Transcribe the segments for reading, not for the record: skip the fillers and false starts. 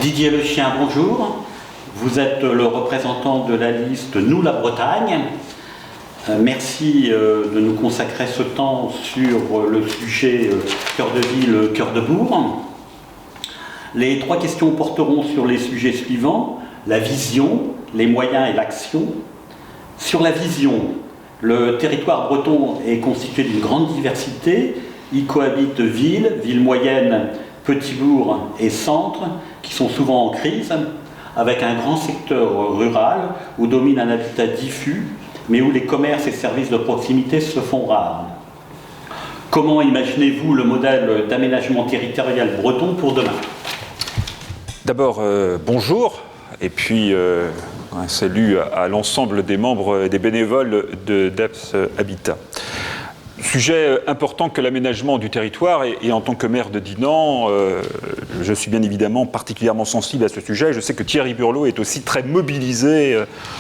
Didier Lechien, bonjour. Vous êtes le représentant de la liste Nous la Bretagne. Merci de nous consacrer ce temps sur le sujet cœur de ville, cœur de bourg. Les 3 questions porteront sur les sujets suivants: la vision, les moyens et l'action. Sur la vision, le territoire breton est constitué d'une grande diversité. Y cohabitent villes, villes moyennes, petits bourgs et centres qui sont souvent en crise, avec un grand secteur rural où domine un habitat diffus, mais où les commerces et services de proximité se font rares. Comment imaginez-vous le modèle d'aménagement territorial breton pour demain? D'abord, bonjour, et puis un salut à l'ensemble des membres et des bénévoles d'EPS Habitat. Sujet important que l'aménagement du territoire, et en tant que maire de Dinan, je suis bien évidemment particulièrement sensible à ce sujet. Je sais que Thierry Burlot est aussi très mobilisé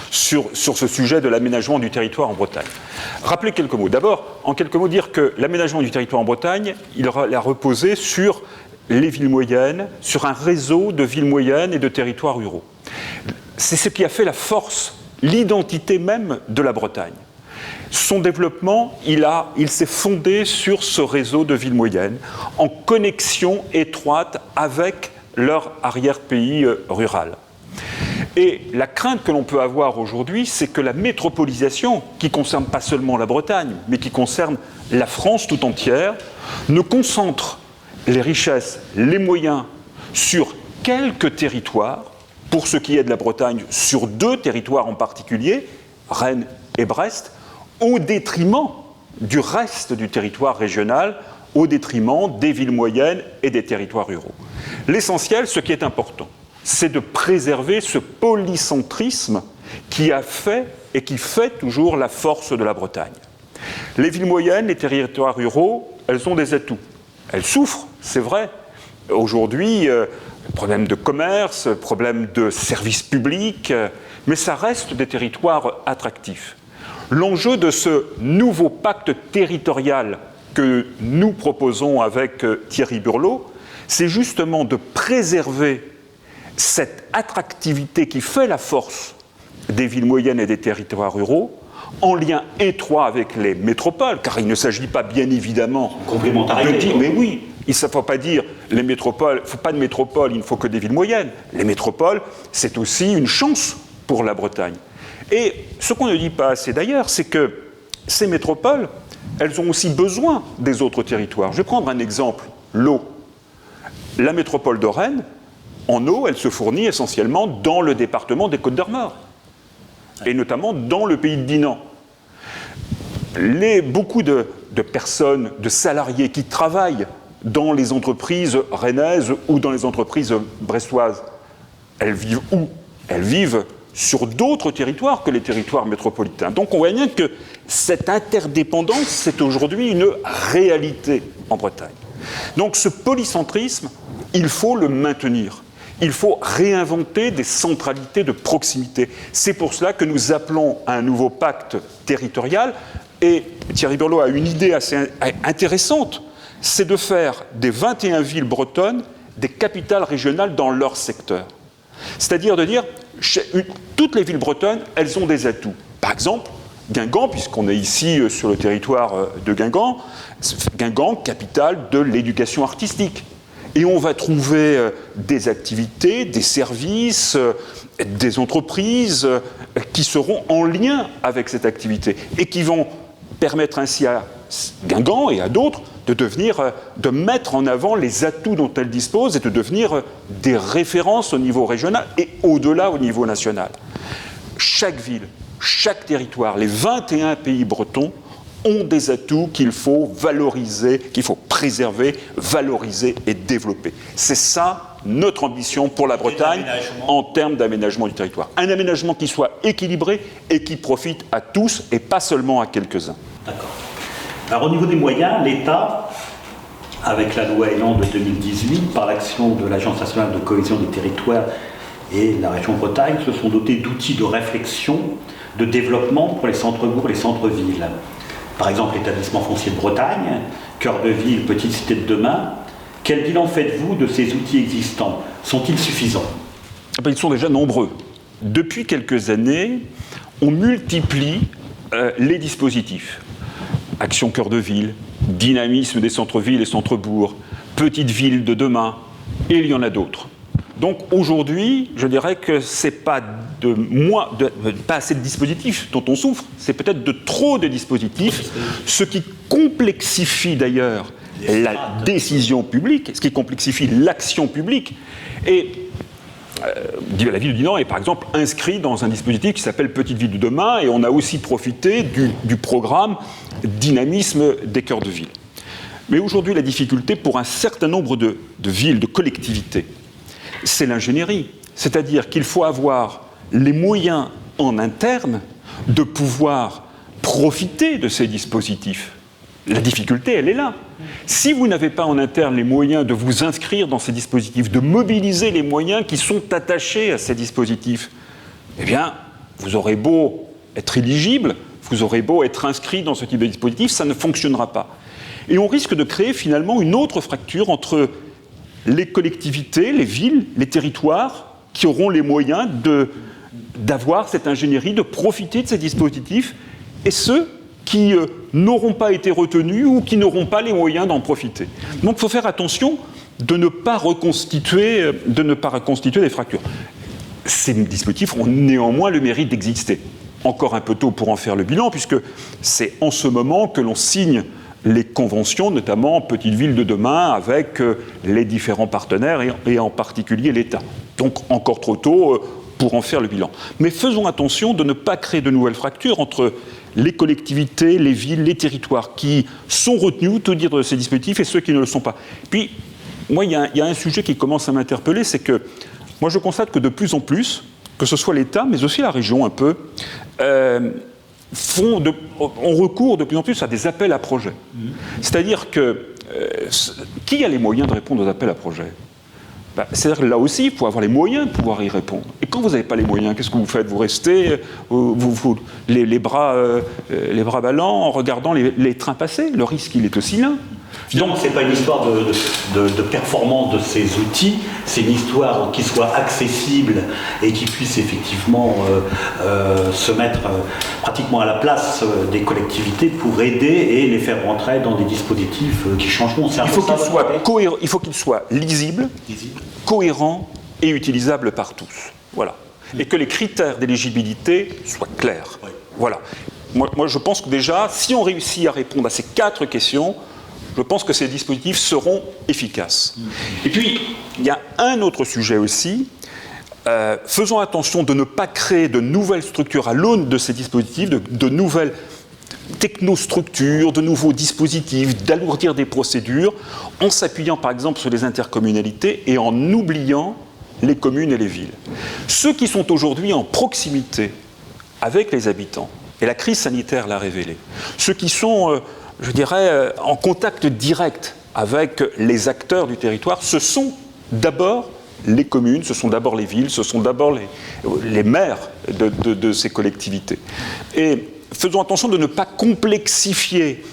sur ce sujet de l'aménagement du territoire en Bretagne. Rappelez quelques mots. D'abord, en quelques mots, dire que l'aménagement du territoire en Bretagne, il a reposé sur les villes moyennes, sur un réseau de villes moyennes et de territoires ruraux. C'est ce qui a fait la force, l'identité même de la Bretagne. Son développement, il s'est fondé sur ce réseau de villes moyennes, en connexion étroite avec leur arrière-pays rural. Et la crainte que l'on peut avoir aujourd'hui, c'est que la métropolisation, qui ne concerne pas seulement la Bretagne, mais qui concerne la France tout entière, ne concentre les richesses, les moyens sur quelques territoires, pour ce qui est de la Bretagne, sur 2 territoires en particulier, Rennes et Brest, au détriment du reste du territoire régional, au détriment des villes moyennes et des territoires ruraux. L'essentiel, ce qui est important, c'est de préserver ce polycentrisme qui a fait et qui fait toujours la force de la Bretagne. Les villes moyennes, les territoires ruraux, elles ont des atouts. Elles souffrent, c'est vrai. Aujourd'hui, problème de commerce, problème de services publics, mais ça reste des territoires attractifs. L'enjeu de ce nouveau pacte territorial que nous proposons avec Thierry Burlot, c'est justement de préserver cette attractivité qui fait la force des villes moyennes et des territoires ruraux, en lien étroit avec les métropoles, car il ne s'agit pas bien évidemment de dire, mais oui, il ne faut pas dire les métropoles, il ne faut pas de métropole, il ne faut que des villes moyennes. Les métropoles, c'est aussi une chance pour la Bretagne. Et ce qu'on ne dit pas assez d'ailleurs, c'est que ces métropoles, elles ont aussi besoin des autres territoires. Je vais prendre un exemple, l'eau. La métropole de Rennes, en eau, elle se fournit essentiellement dans le département des Côtes-d'Armor, et notamment dans le pays de Dinan. Beaucoup de personnes, de salariés qui travaillent dans les entreprises rennaises ou dans les entreprises brestoises, elles vivent où? Elles vivent sur d'autres territoires que les territoires métropolitains. Donc on voit bien que cette interdépendance, c'est aujourd'hui une réalité en Bretagne. Donc ce polycentrisme, il faut le maintenir. Il faut réinventer des centralités de proximité. C'est pour cela que nous appelons à un nouveau pacte territorial. Et Thierry Burlot a une idée assez intéressante, c'est de faire des 21 villes bretonnes des capitales régionales dans leur secteur. C'est-à-dire de dire, toutes les villes bretonnes, elles ont des atouts. Par exemple, Guingamp, puisqu'on est ici sur le territoire de Guingamp, capitale de l'éducation artistique. Et on va trouver des activités, des services, des entreprises qui seront en lien avec cette activité et qui vont permettre ainsi à Guingamp et à d'autres de mettre en avant les atouts dont elles disposent et de devenir des références au niveau régional et au-delà au niveau national. Chaque ville, chaque territoire, les 21 pays bretons ont des atouts qu'il faut valoriser, qu'il faut préserver, valoriser et développer. C'est ça notre ambition pour la Bretagne en termes d'aménagement du territoire. Un aménagement qui soit équilibré et qui profite à tous et pas seulement à quelques-uns. D'accord. Alors au niveau des moyens, l'État, avec la loi Elan de 2018, par l'action de l'Agence nationale de cohésion des territoires et la région Bretagne, se sont dotés d'outils de réflexion, de développement pour les centres-bourgs et les centres-villes. Par exemple, l'établissement foncier de Bretagne, cœur de ville, petite cité de demain. Quel bilan faites-vous de ces outils existants? sont-ils suffisants? Ils sont déjà nombreux. Depuis quelques années, on multiplie les dispositifs. Action cœur de ville, dynamisme des centres-villes et centres-bourgs, petites villes de demain, et il y en a d'autres. Donc aujourd'hui, je dirais que ce n'est pas pas assez de dispositifs dont on souffre, c'est peut-être de trop de dispositifs, ce qui complexifie d'ailleurs la décision publique, ce qui complexifie l'action publique. Et la ville de Dinan est par exemple inscrite dans un dispositif qui s'appelle Petite Ville de demain, et on a aussi profité du programme Dynamisme des cœurs de ville. Mais aujourd'hui, la difficulté pour un certain nombre de villes, de collectivités, c'est l'ingénierie. C'est-à-dire qu'il faut avoir les moyens en interne de pouvoir profiter de ces dispositifs. La difficulté, elle est là. Si vous n'avez pas en interne les moyens de vous inscrire dans ces dispositifs, de mobiliser les moyens qui sont attachés à ces dispositifs, eh bien, vous aurez beau être éligible, vous aurez beau être inscrit dans ce type de dispositif, ça ne fonctionnera pas. Et on risque de créer finalement une autre fracture entre les collectivités, les villes, les territoires qui auront les moyens d'avoir cette ingénierie, de profiter de ces dispositifs, et ceux qui n'auront pas été retenus ou qui n'auront pas les moyens d'en profiter. Donc il faut faire attention de ne pas reconstituer des fractures. Ces dispositifs ont néanmoins le mérite d'exister. Encore un peu tôt pour en faire le bilan, puisque c'est en ce moment que l'on signe les conventions, notamment Petite Ville de demain, avec les différents partenaires et en particulier l'État. Donc encore trop tôt pour en faire le bilan. Mais faisons attention de ne pas créer de nouvelles fractures entre les collectivités, les villes, les territoires qui sont retenus, tout dire de ces dispositifs, et ceux qui ne le sont pas. Puis, moi, il y a un sujet qui commence à m'interpeller, c'est que moi je constate que de plus en plus, que ce soit l'État, mais aussi la région un peu, on recourt de plus en plus à des appels à projets. C'est-à-dire que qui a les moyens de répondre aux appels à projets? C'est-à-dire que là aussi, il faut avoir les moyens de pouvoir y répondre. Et quand vous n'avez pas les moyens, qu'est-ce que vous faites? Vous restez les bras ballants en regardant les trains passer. Le risque, il est aussi là. Finalement, ce n'est pas une histoire de performance de ces outils, c'est une histoire qui soit accessible et qui puisse effectivement se mettre pratiquement à la place des collectivités pour aider et les faire rentrer dans des dispositifs qui changeront. Il faut qu'il soit lisible, cohérent et utilisable par tous. Voilà. Et que les critères d'éligibilité soient clairs. Oui. Voilà. Moi, je pense que déjà, si on réussit à répondre à ces 4 questions, je pense que ces dispositifs seront efficaces. Et puis, il y a un autre sujet aussi. Faisons attention de ne pas créer de nouvelles structures à l'aune de ces dispositifs, de nouvelles technostructures, de nouveaux dispositifs, d'alourdir des procédures, en s'appuyant par exemple sur les intercommunalités et en oubliant les communes et les villes. Ceux qui sont aujourd'hui en proximité avec les habitants, et la crise sanitaire l'a révélé, ceux qui sont je dirais, en contact direct avec les acteurs du territoire, ce sont d'abord les communes, ce sont d'abord les villes, ce sont d'abord les maires de ces collectivités. Et faisons attention de ne pas complexifier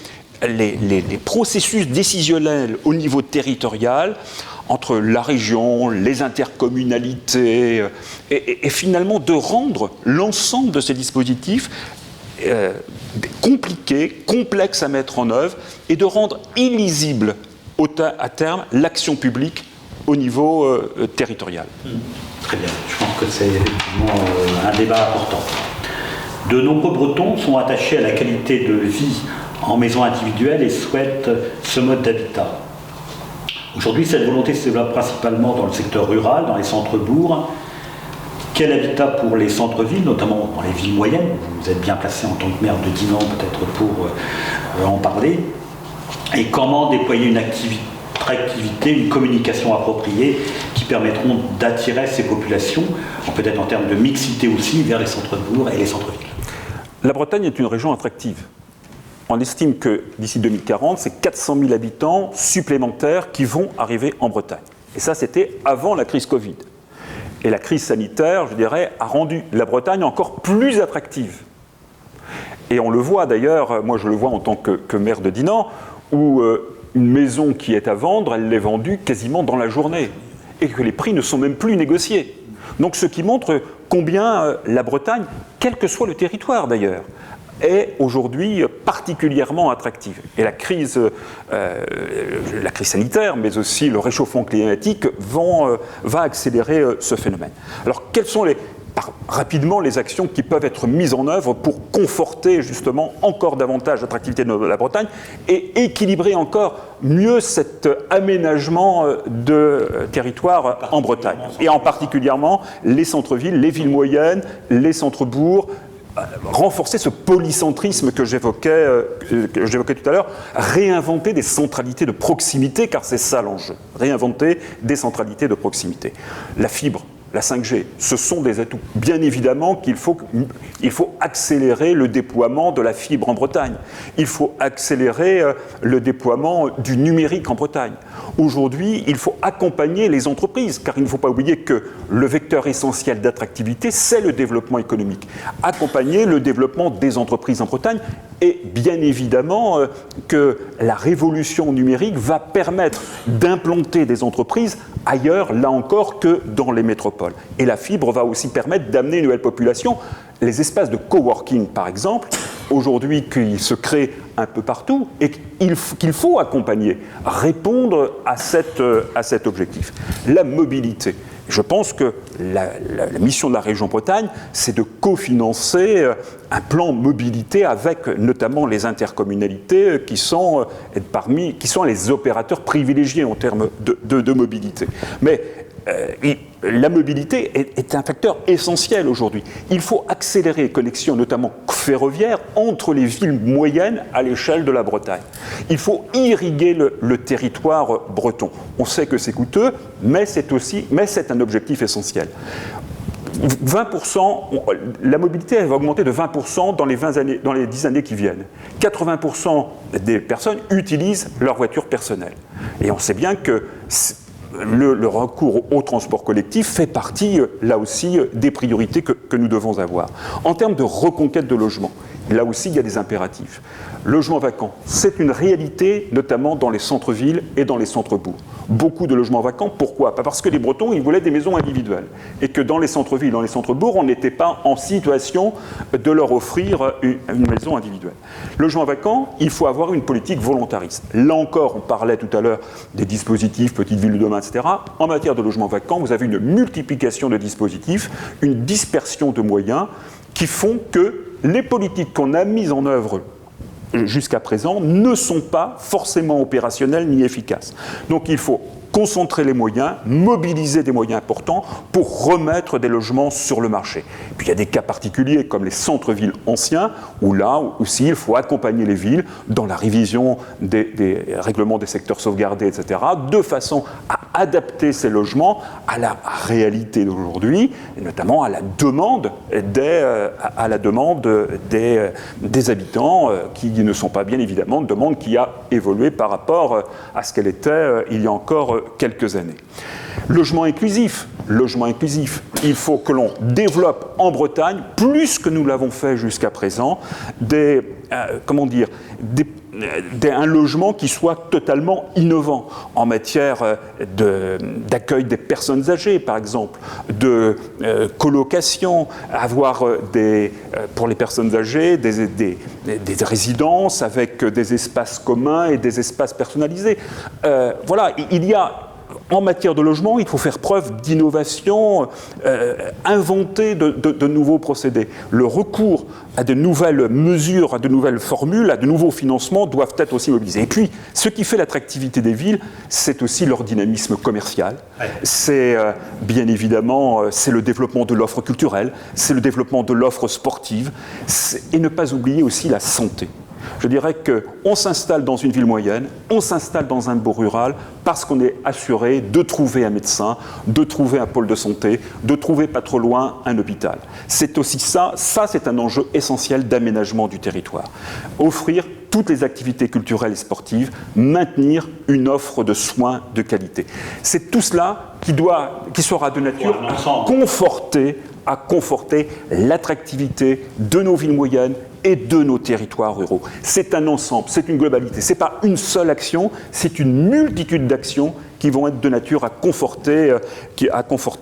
les processus décisionnels au niveau territorial entre la région, les intercommunalités, et finalement de rendre l'ensemble de ces dispositifs compliqué, complexe à mettre en œuvre, et de rendre illisible à terme l'action publique au niveau territorial. Très bien, je pense que c'est effectivement un débat important. De nombreux Bretons sont attachés à la qualité de vie en maison individuelle et souhaitent ce mode d'habitat. Aujourd'hui, cette volonté se développe principalement dans le secteur rural, dans les centres-bourgs. Quel habitat pour les centres-villes, notamment dans les villes moyennes? Vous êtes bien placé en tant que maire de Dinan peut-être pour en parler. Et comment déployer une attractivité, une communication appropriée qui permettront d'attirer ces populations, peut-être en termes de mixité aussi, vers les centres-bourgs et les centres-villes? La Bretagne est une région attractive. On estime que d'ici 2040, c'est 400 000 habitants supplémentaires qui vont arriver en Bretagne. Et ça, c'était avant la crise Covid. Et la crise sanitaire, je dirais, a rendu la Bretagne encore plus attractive. Et on le voit d'ailleurs, moi je le vois en tant que maire de Dinan, où une maison qui est à vendre, elle l'est vendue quasiment dans la journée. et que les prix ne sont même plus négociés. Donc ce qui montre combien la Bretagne, quel que soit le territoire d'ailleurs, est aujourd'hui particulièrement attractive. Et la crise sanitaire, mais aussi le réchauffement climatique va accélérer ce phénomène. Alors quelles sont rapidement les actions qui peuvent être mises en œuvre pour conforter justement encore davantage l'attractivité de la Bretagne et équilibrer encore mieux cet aménagement de territoire en Bretagne, et en particulièrement les centres-villes, les villes moyennes, les centres-bourgs, renforcer ce polycentrisme que j'évoquais tout à l'heure, réinventer des centralités de proximité, car c'est ça l'enjeu, réinventer des centralités de proximité. La fibre, la 5G, ce sont des atouts. Bien évidemment qu'il faut accélérer le déploiement de la fibre en Bretagne. Il faut accélérer le déploiement du numérique en Bretagne. Aujourd'hui, il faut accompagner les entreprises, car il ne faut pas oublier que le vecteur essentiel d'attractivité, c'est le développement économique. Accompagner le développement des entreprises en Bretagne, et bien évidemment que la révolution numérique va permettre d'implanter des entreprises ailleurs, là encore, que dans les métropoles. Et la fibre va aussi permettre d'amener une nouvelle population. Les espaces de coworking, par exemple, aujourd'hui, qu'ils se créent un peu partout et qu'il faut accompagner, répondre à cet objectif. La mobilité. Je pense que la mission de la région Bretagne, c'est de cofinancer un plan mobilité avec notamment les intercommunalités qui sont les opérateurs privilégiés en termes de mobilité. Mais la mobilité est un facteur essentiel aujourd'hui. Il faut accélérer les connexions, notamment ferroviaires, entre les villes moyennes à l'échelle de la Bretagne. Il faut irriguer le territoire breton. On sait que c'est coûteux, mais c'est un objectif essentiel. 20%, la mobilité va augmenter de 20% dans les 10 années qui viennent. 80% des personnes utilisent leur voiture personnelle. Et on sait bien que le recours au transport collectif fait partie, là aussi, des priorités que nous devons avoir. En termes de reconquête de logement, là aussi, il y a des impératifs. Logement vacant, c'est une réalité, notamment dans les centres-villes et dans les centres-bourgs. Beaucoup de logements vacants, pourquoi ? Pas parce que les Bretons, ils voulaient des maisons individuelles. Et que dans les centres-villes, dans les centres-bourgs, on n'était pas en situation de leur offrir une maison individuelle. Logement vacant, il faut avoir une politique volontariste. Là encore, on parlait tout à l'heure des dispositifs, Petites Villes de demain, etc. En matière de logement vacant, vous avez une multiplication de dispositifs, une dispersion de moyens qui font que les politiques qu'on a mises en œuvre jusqu'à présent ne sont pas forcément opérationnelles ni efficaces. Donc il faut concentrer les moyens, mobiliser des moyens importants pour remettre des logements sur le marché. Et puis il y a des cas particuliers comme les centres-villes anciens, où là aussi il faut accompagner les villes dans la révision des règlements des secteurs sauvegardés, etc., de façon à adapter ces logements à la réalité d'aujourd'hui, et notamment à la demande des habitants, qui ne sont pas bien évidemment une demande qui a évolué par rapport à ce qu'elle était il y a encore quelques années. Logement inclusif, il faut que l'on développe en Bretagne, plus que nous l'avons fait jusqu'à présent, un logement qui soit totalement innovant en matière d'accueil des personnes âgées, par exemple, de colocation, avoir pour les personnes âgées des résidences avec des espaces communs et des espaces personnalisés. Voilà, il y a en matière de logement, il faut faire preuve d'innovation, inventer de nouveaux procédés. Le recours à de nouvelles mesures, à de nouvelles formules, à de nouveaux financements doivent être aussi mobilisés. Et puis, ce qui fait l'attractivité des villes, c'est aussi leur dynamisme commercial. Ouais. C'est bien évidemment, c'est le développement de l'offre culturelle, c'est le développement de l'offre sportive, et ne pas oublier aussi la santé. Je dirais qu'on s'installe dans une ville moyenne, on s'installe dans un bourg rural parce qu'on est assuré de trouver un médecin, de trouver un pôle de santé, de trouver pas trop loin un hôpital. C'est aussi ça c'est un enjeu essentiel d'aménagement du territoire. Offrir toutes les activités culturelles et sportives, maintenir une offre de soins de qualité. C'est tout cela qui sera de nature à conforter l'attractivité de nos villes moyennes et de nos territoires ruraux. C'est un ensemble, c'est une globalité. Ce n'est pas une seule action, c'est une multitude d'actions qui vont être de nature à conforter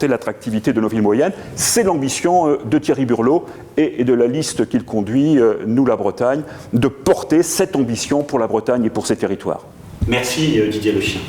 l'attractivité de nos villes moyennes. C'est l'ambition de Thierry Burlot et de la liste qu'il conduit, Nous la Bretagne, de porter cette ambition pour la Bretagne et pour ses territoires. Merci Didier Le Chien.